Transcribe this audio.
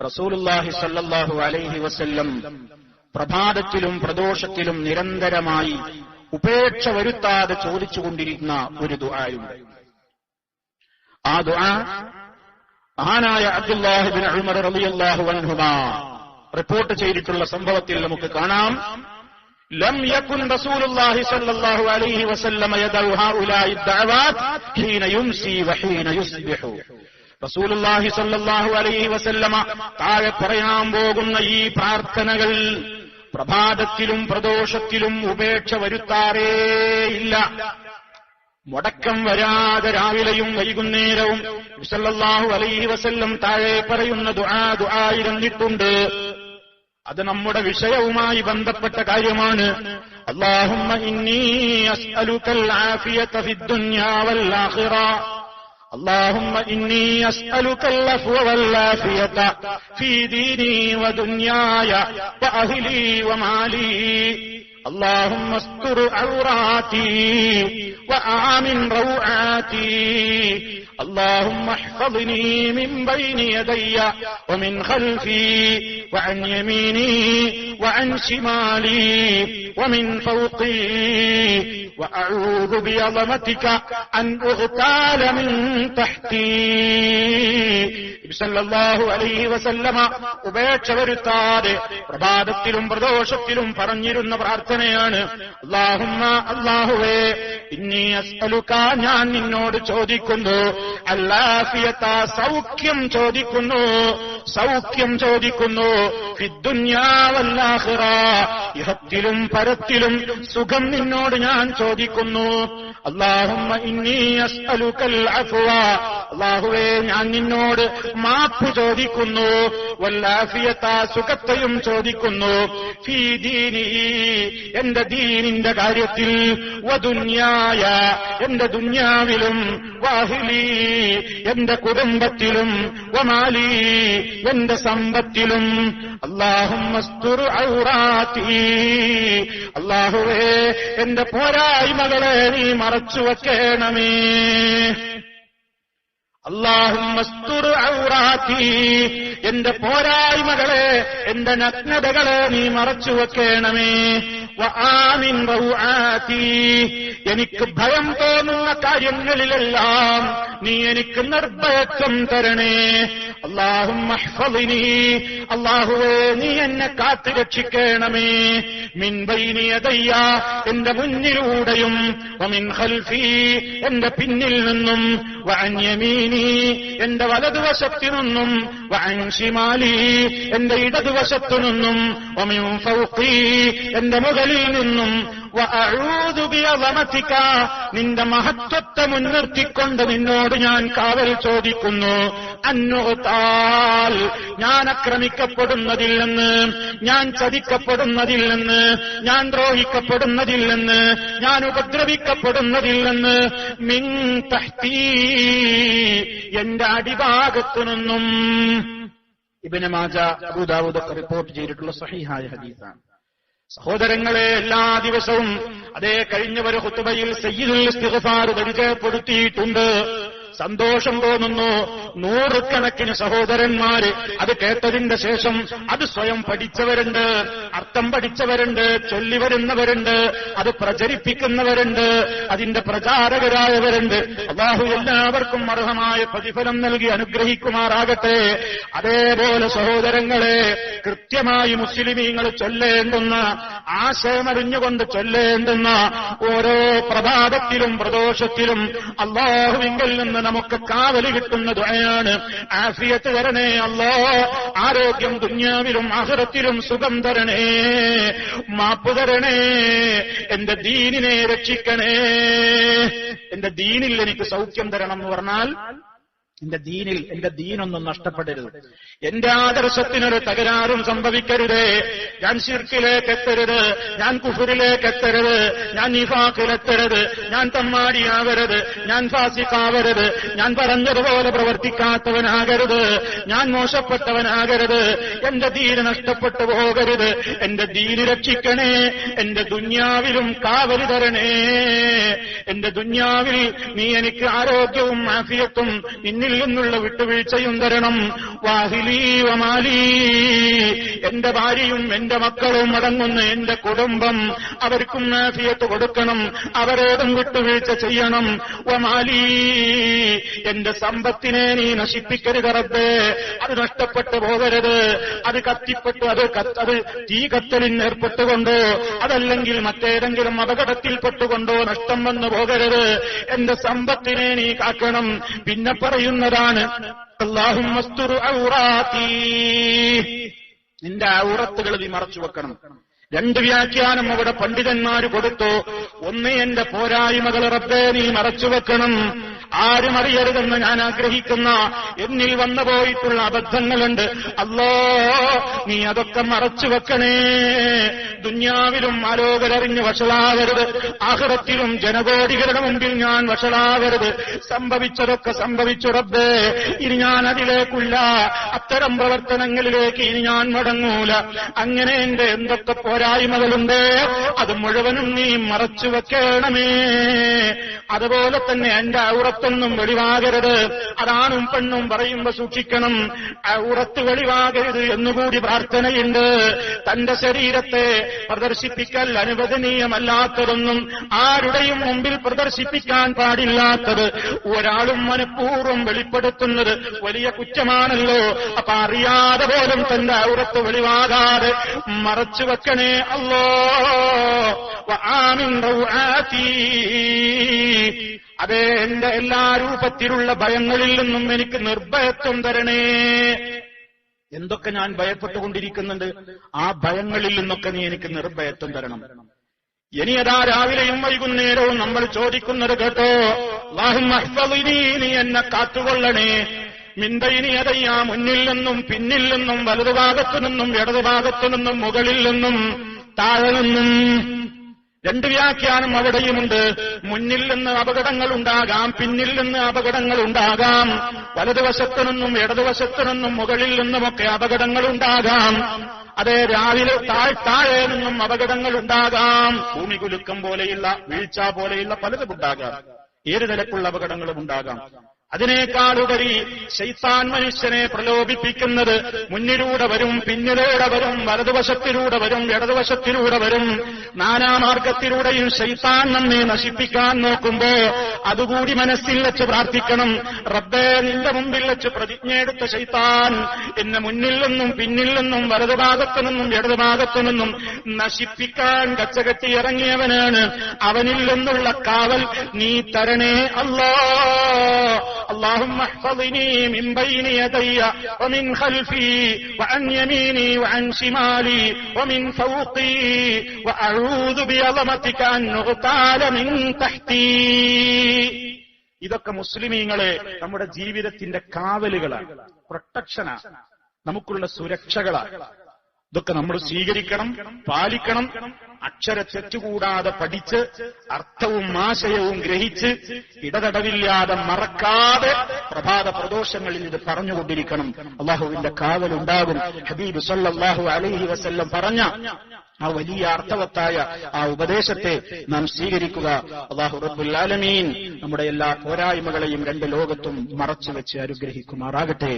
റസൂലുള്ളാഹി സ്വല്ലല്ലാഹു അലൈഹി വസല്ലം പ്രഭാതത്തിലും പ്രദോഷത്തിലും നിരന്തരമായി ഉപേക്ഷ വരുത്താതെ ചോദിച്ചുകൊണ്ടിരുന്ന ഒരു ദുആയുണ്ട്. ആ ദുആ മഹാനായ അബ്ദുല്ലാഹി ഇബ്നു ഉമർ റളിയല്ലാഹു അൻഹുമാ റിപ്പോർട്ട് ചെയ്തിട്ടുള്ള സംഭവത്തിൽ നമുക്ക് കാണാം. ലം യകുൻ റസൂലുള്ളാഹി സ്വല്ലല്ലാഹു അലൈഹി വസല്ലം യദഉ ഹൗലാഇ ദഅവാത് ഹീന യുംസി വഹീന യുസ്ബിഹു. റസൂലുള്ളാഹി സ്വല്ലല്ലാഹു അലൈഹി വസല്ലമ താഴെ പറയാൻ പോകുന്ന ഈ പ്രാർത്ഥനകൾ പ്രഭാതത്തിലും പ്രദോഷത്തിലും ഉപേക്ഷ വരുത്താറേയില്ല. മുടക്കം വരാതെ രാവിലെയും വൈകുന്നേരവും സല്ലല്ലാഹു അലൈഹി വസല്ലം താഴെ പറയുന്ന ദുആയിരുന്നിട്ടുണ്ട്. അത് നമ്മുടെ വിഷയവുമായി ബന്ധപ്പെട്ട കാര്യമാണ്. അല്ലാഹുമ്മ ഇന്നി അസ്അലുകൽ ആഫിയത ഫിദ് ദുനിയാ വൽ ആഖിറ. اللهم إني أسألك العفو والعافية في ديني ودنياي وأهلي ومالي. اللهم استر عوراتي وآمن روعاتي. اللهم احفظني من بين يدي ومن خلفي وعن يميني وعن شمالي ومن فوقي وأعوذ بعظمتك أن أغتال من تحتي. സല്ലല്ലാഹു അലൈഹി വസല്ലമ ഉപേക്ഷ വരുത്താതെ പ്രഭാതത്തിലും പ്രദോഷത്തിലും പറഞ്ഞിരുന്ന പ്രാർത്ഥനയാണ്. അല്ലാഹുമ്മ, അല്ലാഹുവേ, ഇന്നി അസ്അലുക, ഞാൻ നിന്നോട് ചോദിക്കുന്നു, അല്ലാഫിയത, സൗഖ്യം ചോദിക്കുന്നു, സൗഖ്യം ചോദിക്കുന്നു, ഫിദ്ദുനിയാ വൽ ആഖിറ, ഇഹത്തിലും പരത്തിലും സുഖം നിന്നോട് ഞാൻ ചോദിക്കുന്നു. അല്ലാഹുമ്മ ഇന്നി അസ്അലുകൽ അഫ്വ, അല്ലാഹുവേ, ഞാൻ നിന്നോട് മാപ്പ് ചോദിക്കുന്നു, വല്ലാഫിയത, സുഖത്തെയും ചോദിക്കുന്നു, ഫീ ദീനി, എന്റെ ദീനിന്റെ കാര്യത്തിൽ, വദുനിയായ, എന്റെ ദുനിയാവിലും, വാഹിലി, എന്റെ കുടുംബത്തിലും, വമാലി, എന്റെ സമ്പത്തിലും. അല്ലാഹുമ്മ സ്തുർ ഔറാത്തി, അല്ലാഹുവേ, എന്റെ പോരായ്മകളെ നീ മറച്ചു വെക്കണമേ. അല്ലാഹുമ്മ സ്തുർ ഔറാത്തി, എന്റെ പോരായ്മകളെ, എന്റെ നഗ്നതകളെ നീ മറച്ചു വെക്കണമേ. വആമിൻ റൗആത്തി, എനിക്ക് ഭയം തോന്നുന്ന കാര്യങ്ങളിലെല്ലാം നീ എനിക്ക് നിർഭയത്വം തരണേ. അല്ലാഹുമ്മ ഹ്ഫളിനി, അല്ലാഹുവേ, നീ എന്നെ കാത്തു രക്ഷിക്കണമേ. മിൻ ബൈനി യദയ്യ, എന്റെ മുന്നിലൂടെയും, വമിൻ ഖൽഫി, എന്റെ പിന്നിൽ നിന്നും, വഅൻ യമീനി, എന്റെ വലതുവശത്തു നിന്നും, വഅൻ ശിമാലി, എന്റെ ഇടതുവശത്തു നിന്നും, വമിൻ ഫൗഖി, എന്റെ മുകളിൽ നിന്നും. വഅഊദു ബിഅളമതിക, നിന്റെ മഹത്വത്തെ മുൻനിർത്തിക്കൊണ്ട് നിന്നോട് ഞാൻ കാവൽ ചോദിക്കുന്നു. അന്നുത്താൽ, ഞാൻ ആക്രമിക്കപ്പെടുന്നതിൽ നിന്ന്, ഞാൻ ചതിക്കപ്പെടുന്നതിൽ നിന്ന്, ഞാൻ ദ്രോഹിക്കപ്പെടുന്നതിൽ നിന്ന്, ഞാൻ ഉപദ്രവിക്കപ്പെടുന്നതിൽ നിന്ന്, മിൻ തഹ്തി, എന്റെ അടിഭാഗത്തു നിന്നും. ഇബ്നു മാജ, അബൂ ദാവൂദ് ഒക്കെ റിപ്പോർട്ട് ചെയ്തിട്ടുള്ള സ്വഹീഹായ ഹദീസാണ്. സഹോദരങ്ങളെ, എല്ലാ ദിവസവും അതേ കഴിഞ്ഞ ഒരു ഖുത്ബയിൽ സയ്യിദുൽ ഇസ്തിഗ്ഫാർ പരിചയപ്പെടുത്തിയിട്ടുണ്ട്. സന്തോഷം തോന്നുന്നു. നൂറുകണക്കിന് സഹോദരന്മാര് അത് കേട്ടതിന്റെ ശേഷം അത് സ്വയം പഠിച്ചവരുണ്ട്, അർത്ഥം പഠിച്ചവരുണ്ട്, ചൊല്ലി വരുന്നവരുണ്ട്, അത് പ്രചരിപ്പിക്കുന്നവരുണ്ട്, അതിന്റെ പ്രചാരകരായവരുണ്ട്. അല്ലാഹു എല്ലാവർക്കും അർഹമായ പ്രതിഫലം നൽകി അനുഗ്രഹിക്കുമാറാകട്ടെ. അതേപോലെ സഹോദരങ്ങളെ, കൃത്യമായി മുസ്ലിമീങ്ങൾ ചൊല്ലേണ്ടുന്ന, ആശയമറിഞ്ഞുകൊണ്ട് ചൊല്ലേണ്ടുന്ന ഓരോ പ്രഭാതത്തിലും പ്രദോഷത്തിലും അല്ലാഹുവിങ്കൽ നിന്ന് നമുക്ക് കാവല് കിട്ടുന്ന ദുആയാണ്. ആഫിയത്ത് തരണേ അല്ലാ, ആരോഗ്യം ദുനിയാവിലും ആഖിറത്തിലും സുഖം തരണേ, മാപ്പ് തരണേ, എന്റെ ദീനിനെ രക്ഷിക്കണേ. എന്റെ ദീനിൽ എനിക്ക് സൗഖ്യം തരണം എന്ന് പറഞ്ഞാൽ എന്റെ ദീനിൽ, എന്റെ ദീനൊന്നും നഷ്ടപ്പെടരുത്, എന്റെ ആദർശത്തിനൊരു തകരാറും സംഭവിക്കരുതേ. ഞാൻ ശിർക്കിലേക്ക് എത്തരുത്, ഞാൻ കുഫറിലേക്ക് എത്തരുത്, ഞാൻ നിഫാഖിലെത്തരുത്, ഞാൻ തമ്മാടിയാവരുത്, ഞാൻ ഫാസിഖാവരുത്, ഞാൻ പറഞ്ഞതുപോലെ പ്രവർത്തിക്കാത്തവനാകരുത്, ഞാൻ മോശപ്പെട്ടവനാകരുത്, എന്റെ ദീന് നഷ്ടപ്പെട്ടു പോകരുത്. എന്റെ ദീന് രക്ഷിക്കണേ, എന്റെ ദുന്യാവിലും കാവല് തരണേ. എന്റെ ദുന്യാവിൽ നീ എനിക്ക് ആരോഗ്യവും ആഫിയത്തും നിന്നിൽ എന്നിൽ നിന്നുള്ള വിട്ടുവീഴ്ചയും തരണം. വാഹിലി വമാലി, എന്റെ ഭാര്യയും എന്റെ മക്കളും അടങ്ങുന്ന എന്റെ കുടുംബം, അവർക്കും ആഫിയത്ത് കൊടുക്കണം, അവരോടും വിട്ടുവീഴ്ച ചെയ്യണം. വമാലി, എന്റെ സമ്പത്തിനെ നീ നശിപ്പിക്കരുത് റബ്ബേ, അത് നഷ്ടപ്പെട്ടു പോകരുത്, അത് കത്തിപ്പെട്ടു, അത് തീ കത്തലിന് ഏർപ്പെട്ടുകൊണ്ടോ അതല്ലെങ്കിൽ മറ്റേതെങ്കിലും അപകടത്തിൽപ്പെട്ടുകൊണ്ടോ നഷ്ടം വന്നു പോകരുത്. എന്റെ സമ്പത്തിനെ നീ കാക്കണം. പിന്നെ പറയുന്നതാണ് അല്ലാഹുമ്മസ്തുർ ഔറാത്തി, നിന്റെ ഔറത്തുകൾ നീ മറച്ചു വെക്കണം. രണ്ട് വ്യാഖ്യാനം അവിടെ പണ്ഡിതന്മാര് കൊടുത്തു. ഒന്ന്, എന്റെ പോരായ്മകൾ റബ്ബേ നീ മറച്ചു വെക്കണം, ആരും അറിയരുതെന്ന് ഞാൻ ആഗ്രഹിക്കുന്ന എന്നിൽ വന്നു പോയിട്ടുള്ള അബദ്ധങ്ങളുണ്ട്, അല്ലോ നീ അതൊക്കെ മറച്ചു വെക്കണേ. ദുന്യാവിലും ആലോകരറിഞ്ഞ് വഷളാകരുത്, ആഖിറത്തിലും ജനകോടികളുടെ മുമ്പിൽ ഞാൻ വഷളാകരുത്. സംഭവിച്ചതൊക്കെ സംഭവിച്ചു റബ്ബേ, ഇനി ഞാൻ അതിലേക്കുള്ള അത്തരം പ്രവർത്തനങ്ങളിലേക്ക് ഇനി ഞാൻ മടങ്ങൂല. അങ്ങനെ എന്റെ എന്തൊക്കെ പോരായ്മകളുണ്ട് അത് മുഴുവനും നീ മറച്ചു വെക്കണമേ. അതുപോലെ തന്നെ എന്റെ ഔറത്തൊന്നും വെളിവാകരുത്, അതാണും പെണ്ണും പറയുമ്പോ സൂക്ഷിക്കണം. ഔറത്ത് വെളിവാകരുത് എന്നുകൂടി പ്രാർത്ഥനയുണ്ട്. തന്റെ ശരീരത്തെ പ്രദർശിപ്പിക്കൽ അനുവദനീയമല്ലാത്തതൊന്നും ആരുടെയും മുമ്പിൽ പ്രദർശിപ്പിക്കാൻ പാടില്ലാത്തത് ഒരാളും മനഃപൂർവ്വം വെളിപ്പെടുത്തുന്നത് വലിയ കുറ്റമാണല്ലോ. അപ്പൊ അറിയാതെ പോലും തന്റെ ഔറത്ത് വെളിവാകാതെ മറച്ചു വെക്കണേ അല്ലോ. വആമിൻ റൗആതി, അതേ എന്റെ എല്ലാ രൂപത്തിലുള്ള ഭയങ്ങളിൽ നിന്നും എനിക്ക് നിർഭയത്വം തരണേ. എന്തൊക്കെ ഞാൻ ഭയപ്പെട്ടുകൊണ്ടിരിക്കുന്നുണ്ട്, ആ ഭയങ്ങളിൽ നിന്നൊക്കെ നീ എനിക്ക് നിർഭയത്വം തരണം. ഇനി അതാ രാവിലെയും വൈകുന്നേരവും നമ്മൾ ചോദിക്കുന്നത് കേട്ടോ, അല്ലാഹുമ്മ ഹ്ഫളിനി, നീ എന്നെ കാത്തുകൊള്ളണേ. മിൻബൈനി യദയ്യ, മുന്നിൽ നിന്നും പിന്നിൽ നിന്നും വലതുഭാഗത്തു നിന്നും ഇടതുഭാഗത്തു നിന്നും മുകളിൽ നിന്നും താഴെ നിന്നും. രണ്ട് വ്യാഖ്യാനം അവിടെയുമുണ്ട്. മുന്നിൽ നിന്ന് അപകടങ്ങൾ ഉണ്ടാകാം, പിന്നിൽ നിന്ന് അപകടങ്ങൾ ഉണ്ടാകാം, വലതുവശത്തു നിന്നും ഇടതുവശത്തു നിന്നും മുകളിൽ നിന്നുമൊക്കെ അപകടങ്ങൾ ഉണ്ടാകാം. അതേ രാവിലെ താഴെ നിന്നും അപകടങ്ങൾ ഉണ്ടാകാം. ഭൂമി കുലുക്കം പോലെയുള്ള, വീഴ്ച പോലെയുള്ള പലതും ഉണ്ടാകാം. ഏത് നിലക്കുള്ള അപകടങ്ങളും ഉണ്ടാകാം. അതിനേക്കാളുപരി ശൈത്താൻ മനുഷ്യനെ പ്രലോഭിപ്പിക്കുന്നത് മുന്നിലൂടെ വരും, പിന്നിലൂടെ വരും, വലതുവശത്തിലൂടെ വരും, ഇടതുവശത്തിലൂടെ വരും, നാനാമാർഗത്തിലൂടെയും ശൈത്താൻ നമ്മെ നശിപ്പിക്കാൻ നോക്കുമ്പോ അതുകൂടി മനസ്സിൽ വെച്ച് പ്രാർത്ഥിക്കണം. റബ്ബേ, നിന്റെ മുമ്പിൽ വെച്ച് പ്രതിജ്ഞയെടുത്ത ശൈത്താൻ എന്നെ മുന്നിൽ നിന്നും പിന്നിൽ നിന്നും വലതുഭാഗത്തു നിന്നും ഇടതുഭാഗത്തു നിന്നും നശിപ്പിക്കാൻ കച്ചകെട്ടി ഇറങ്ങിയവനാണ്. അവനിൽ നിന്നുള്ള കാവൽ നീ തരണേ അല്ലാ. اللهم احفظني من بين يدي ومن خلفي وعن يميني وعن شمالي ومن فوقي وأعوذ بعظمتك أن أغتال من تحتي. ഇതൊക്കെ മുസ്ലിമീങ്ങളെ നമ്മുടെ ജീവിതത്തിന്റെ കാവലുകളാണ്, പ്രൊട്ടക്ഷനാണ്, നമുക്കുള്ള സുരക്ഷകളാണ്. ഇതൊക്കെ നമ്മൾ സ്വീകരിക്കണം, പാലിക്കണം. അക്ഷര തെറ്റുകൂടാതെ പഠിച്ച് അർത്ഥവും ആശയവും ഗ്രഹിച്ച് ഇടതടവില്ലാതെ മറക്കാതെ പ്രഭാത പ്രദോഷങ്ങളിൽ ഇത് പറഞ്ഞുകൊണ്ടിരിക്കണം. അള്ളാഹുവിന്റെ കാവലുണ്ടാകും. ഹബീബ് സല്ലല്ലാഹു അലൈഹി വസല്ലം പറഞ്ഞ ആ വലിയ അർത്ഥവത്തായ ആ ഉപദേശത്തെ നാം സ്വീകരിക്കുക. അല്ലാഹു റബ്ബുൽ ആലമീൻ നമ്മുടെ എല്ലാ പോരായ്മകളെയും രണ്ട് ലോകത്തും മറച്ചു വെച്ച് അനുഗ്രഹിക്കുമാറാകട്ടെ.